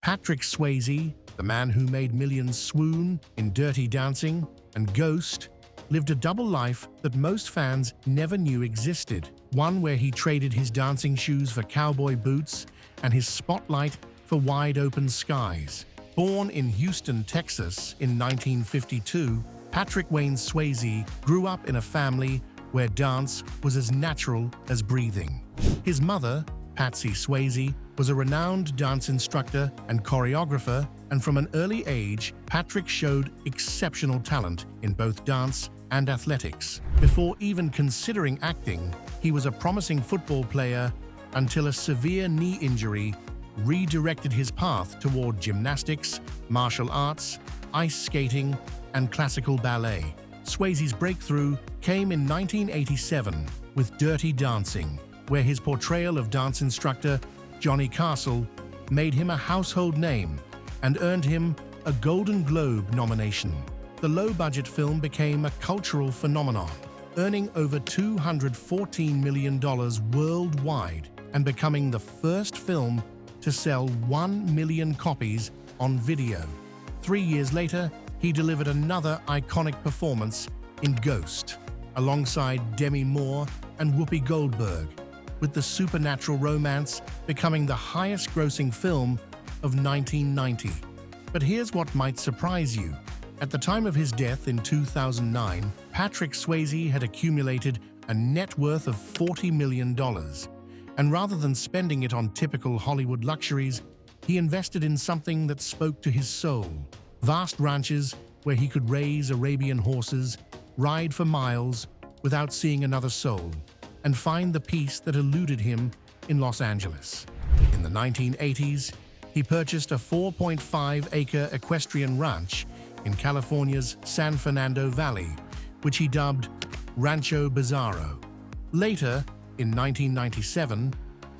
Patrick Swayze, the man who made millions swoon in Dirty Dancing and Ghost, lived a double life that most fans never knew existed. One where he traded his dancing shoes for cowboy boots and his spotlight for wide-open skies. Born in Houston, Texas in 1952, Patrick Wayne Swayze grew up in a family where dance was as natural as breathing. His mother, Patsy Swayze, was a renowned dance instructor and choreographer, and from an early age, Patrick showed exceptional talent in both dance and athletics. Before even considering acting, he was a promising football player until a severe knee injury redirected his path toward gymnastics, martial arts, ice skating, and classical ballet. Swayze's breakthrough came in 1987 with Dirty Dancing, where his portrayal of dance instructor Johnny Castle made him a household name and earned him a Golden Globe nomination. The low-budget film became a cultural phenomenon, earning over $214 million worldwide and becoming the first film to sell 1 million copies on video. 3 years later, he delivered another iconic performance in Ghost, alongside Demi Moore and Whoopi Goldberg, with the supernatural romance becoming the highest-grossing film of 1990. But here's what might surprise you. At the time of his death in 2009, Patrick Swayze had accumulated a net worth of $40 million. And rather than spending it on typical Hollywood luxuries, he invested in something that spoke to his soul. Vast ranches where he could raise Arabian horses, ride for miles without seeing another soul, and find the peace that eluded him in Los Angeles. In the 1980s, he purchased a 4.5-acre equestrian ranch in California's San Fernando Valley, which he dubbed Rancho Bizarro. Later, in 1997,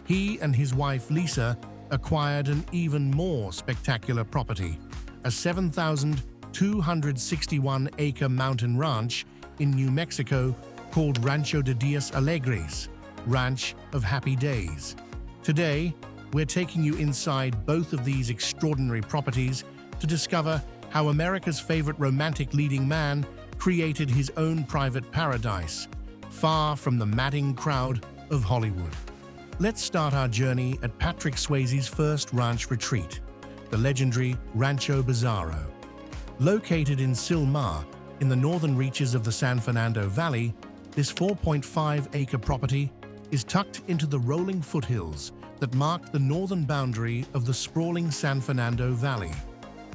he and his wife Lisa acquired an even more spectacular property, a 7,261-acre mountain ranch in New Mexico called Rancho de Dias Alegres, Ranch of Happy Days. Today, we're taking you inside both of these extraordinary properties to discover how America's favorite romantic leading man created his own private paradise, far from the madding crowd of Hollywood. Let's start our journey at Patrick Swayze's first ranch retreat, the legendary Rancho Bizarro. Located in Sil Mar, in the northern reaches of the San Fernando Valley, this 4.5-acre property is tucked into the rolling foothills that mark the northern boundary of the sprawling San Fernando Valley.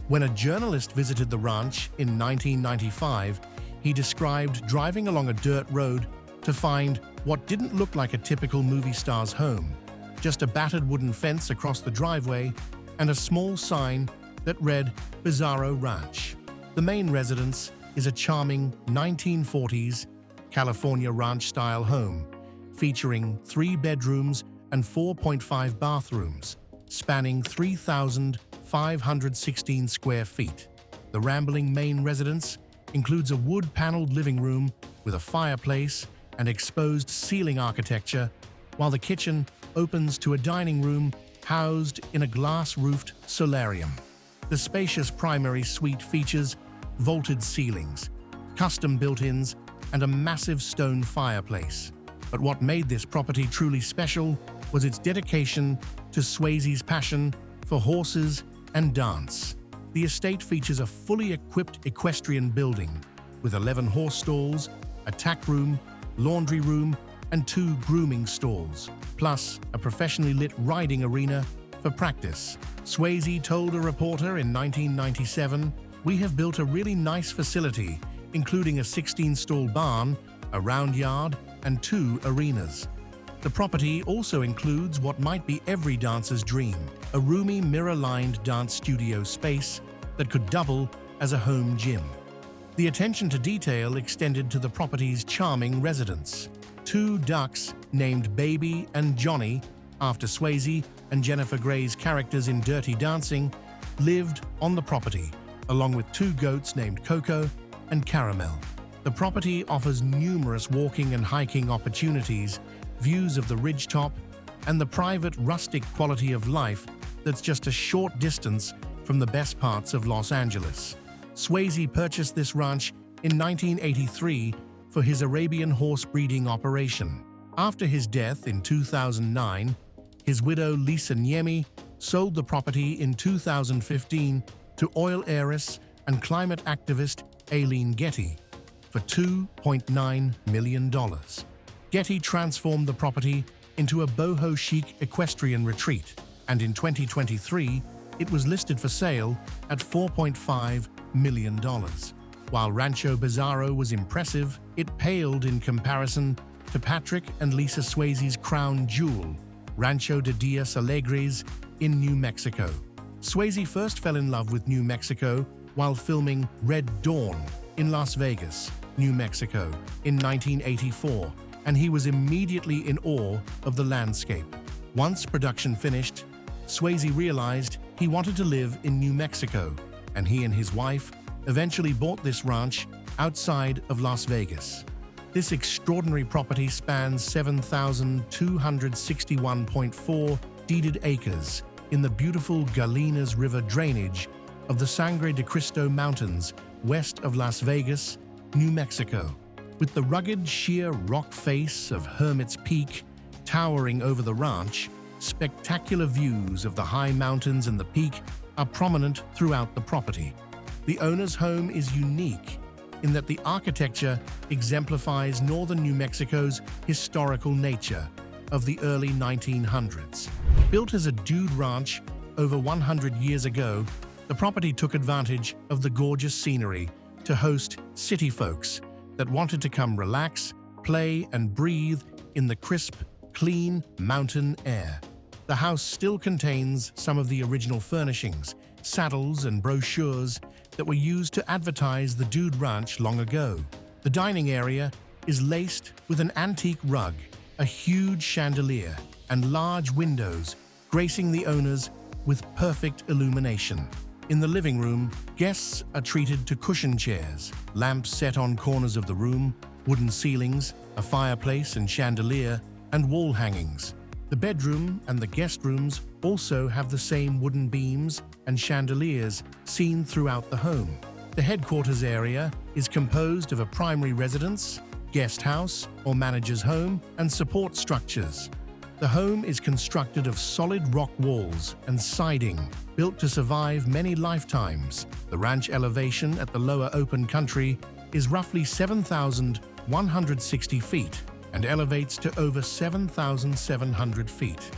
When a journalist visited the ranch in 1995, he described driving along a dirt road to find what didn't look like a typical movie star's home, just a battered wooden fence across the driveway and a small sign that read Bizarro Ranch. The main residence is a charming 1940s California ranch-style home, featuring 3 bedrooms and 4.5 bathrooms, spanning 3,516 square feet. The rambling main residence includes a wood-paneled living room with a fireplace and exposed ceiling architecture, while the kitchen opens to a dining room housed in a glass-roofed solarium. The spacious primary suite features vaulted ceilings, custom built-ins, and a massive stone fireplace. But what made this property truly special was its dedication to Swayze's passion for horses and dance. The estate features a fully equipped equestrian building with 11 horse stalls, a tack room, laundry room, and 2 grooming stalls, plus a professionally lit riding arena for practice. Swayze told a reporter in 1997, "We have built a really nice facility, including a 16-stall barn, a round yard, and 2 arenas." The property also includes what might be every dancer's dream, a roomy mirror-lined dance studio space that could double as a home gym. The attention to detail extended to the property's charming residents. 2 ducks named Baby and Johnny, after Swayze and Jennifer Grey's characters in Dirty Dancing, lived on the property, along with 2 goats named Coco and Caramel. The property offers numerous walking and hiking opportunities, views of the ridgetop, and the private rustic quality of life that's just a short distance from the best parts of Los Angeles. Swayze purchased this ranch in 1983 for his Arabian horse breeding operation. After his death in 2009, his widow Lisa Niemi sold the property in 2015 to oil heiress and climate activist Aileen Getty for $2.9 million. Getty transformed the property into a boho chic equestrian retreat, and in 2023, it was listed for sale at $4.5 million. While Rancho Bizarro was impressive, it paled in comparison to Patrick and Lisa Swayze's crown jewel, Rancho de Dios Alegres in New Mexico. Swayze first fell in love with New Mexico while filming Red Dawn in Las Vegas, New Mexico, in 1984, and he was immediately in awe of the landscape. Once production finished, Swayze realized he wanted to live in New Mexico, and he and his wife eventually bought this ranch outside of Las Vegas. This extraordinary property spans 7,261.4 deeded acres in the beautiful Galinas River drainage of the Sangre de Cristo Mountains west of Las Vegas, New Mexico. With the rugged, sheer rock face of Hermit's Peak towering over the ranch, spectacular views of the high mountains and the peak are prominent throughout the property. The owner's home is unique in that the architecture exemplifies northern New Mexico's historical nature of the early 1900s. Built as a dude ranch over 100 years ago, the property took advantage of the gorgeous scenery to host city folks that wanted to come relax, play, and breathe in the crisp, clean mountain air. The house still contains some of the original furnishings, saddles, and brochures that were used to advertise the Dude Ranch long ago. The dining area is laced with an antique rug, a huge chandelier, and large windows gracing the owners with perfect illumination. In the living room, guests are treated to cushion chairs, lamps set on corners of the room, wooden ceilings, a fireplace and chandelier, and wall hangings. The bedroom and the guest rooms also have the same wooden beams and chandeliers seen throughout the home. The headquarters area is composed of a primary residence, guest house or manager's home, and support structures. The home is constructed of solid rock walls and siding, built to survive many lifetimes. The ranch elevation at the lower open country is roughly 7,160 feet and elevates to over 7,700 feet.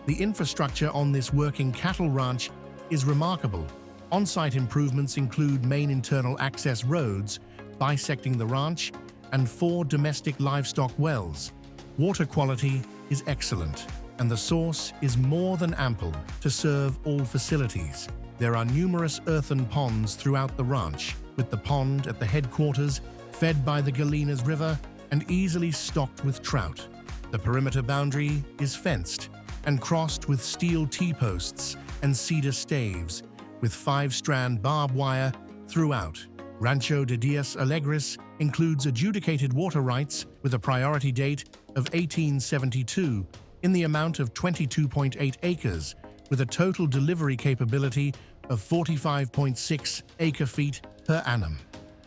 The infrastructure on this working cattle ranch is remarkable. On-site improvements include main internal access roads bisecting the ranch and 4 domestic livestock wells. Water quality is excellent, and the source is more than ample to serve all facilities. There are numerous earthen ponds throughout the ranch, with the pond at the headquarters fed by the Galinas River and easily stocked with trout. The perimeter boundary is fenced and crossed with steel T-posts and cedar staves, with 5-strand barbed wire throughout. Rancho de Dios Alegres includes adjudicated water rights with a priority date of 1872 in the amount of 22.8 acres, with a total delivery capability of 45.6 acre-feet per annum.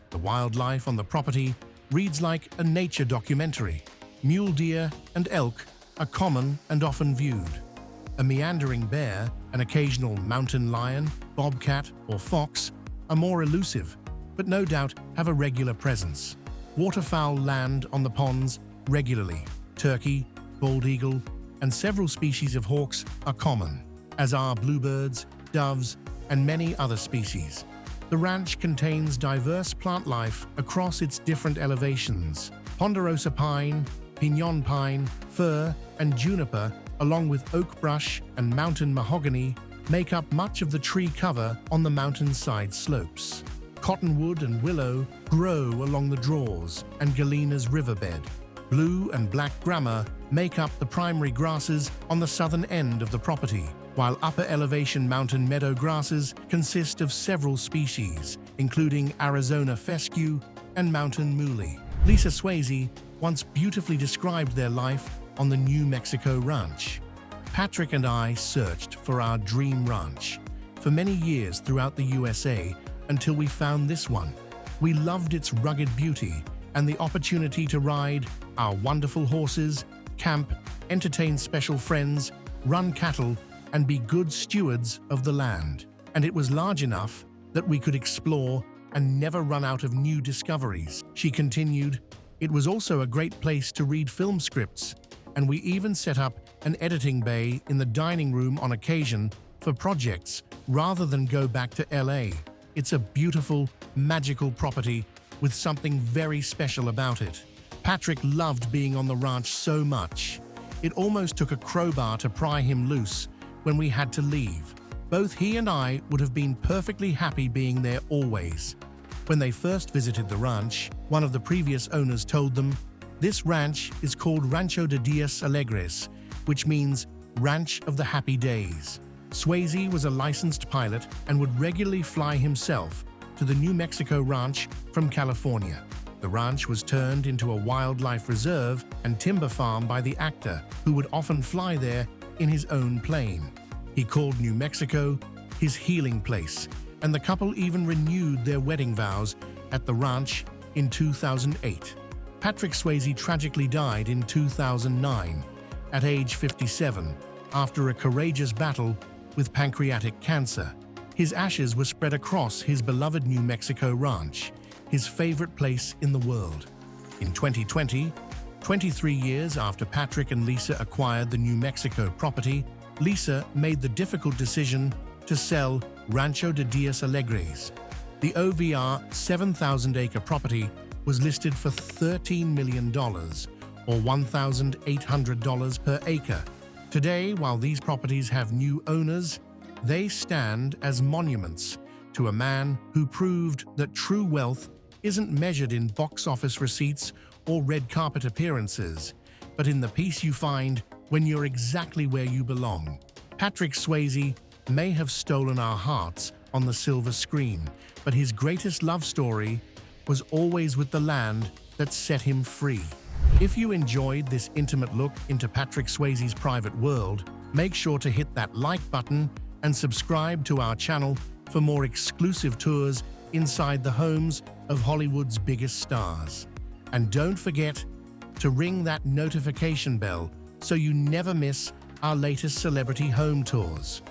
The wildlife on the property reads like a nature documentary. Mule deer and elk are common and often viewed. A meandering bear, an occasional mountain lion, bobcat, or fox are more elusive, but no doubt have a regular presence. Waterfowl land on the ponds regularly. Turkey, bald eagle, and several species of hawks are common, as are bluebirds, doves, and many other species. The ranch contains diverse plant life across its different elevations. Ponderosa pine, piñon pine, fir, and juniper, along with oak brush and mountain mahogany, make up much of the tree cover on the mountainside slopes. Cottonwood and willow grow along the draws and Galinas riverbed. Blue and black grama make up the primary grasses on the southern end of the property, while upper elevation mountain meadow grasses consist of several species, including Arizona fescue and mountain muhly. Lisa Swayze once beautifully described their life on the New Mexico ranch. Patrick and I searched for our dream ranch for many years throughout the USA until we found this one. We loved its rugged beauty and the opportunity to ride our wonderful horses, camp, entertain special friends, run cattle, and be good stewards of the land. And it was large enough that we could explore and never run out of new discoveries. She continued, "It was also a great place to read film scripts, and we even set up an editing bay in the dining room on occasion for projects rather than go back to LA. It's a beautiful, magical property with something very special about it." Patrick loved being on the ranch so much. It almost took a crowbar to pry him loose when we had to leave. Both he and I would have been perfectly happy being there always. When they first visited the ranch, one of the previous owners told them, "This ranch is called Rancho de Dias Alegres, which means Ranch of the Happy Days." Swayze was a licensed pilot and would regularly fly himself to the New Mexico ranch from California. The ranch was turned into a wildlife reserve and timber farm by the actor, who would often fly there in his own plane. He called New Mexico his healing place, and the couple even renewed their wedding vows at the ranch in 2008. Patrick Swayze tragically died in 2009 at age 57 after a courageous battle with pancreatic cancer. His ashes were spread across his beloved New Mexico ranch, his favorite place in the world. In 2020, 23 years after Patrick and Lisa acquired the New Mexico property, Lisa made the difficult decision to sell Rancho de Dias Alegres. The OVR 7,000-acre property was listed for $13 million, or $1,800 per acre. Today, while these properties have new owners, they stand as monuments to a man who proved that true wealth isn't measured in box office receipts or red carpet appearances, but in the peace you find when you're exactly where you belong. Patrick Swayze may have stolen our hearts on the silver screen, but his greatest love story was always with the land that set him free. If you enjoyed this intimate look into Patrick Swayze's private world, make sure to hit that like button and subscribe to our channel for more exclusive tours inside the homes of Hollywood's biggest stars. And don't forget to ring that notification bell so you never miss our latest celebrity home tours.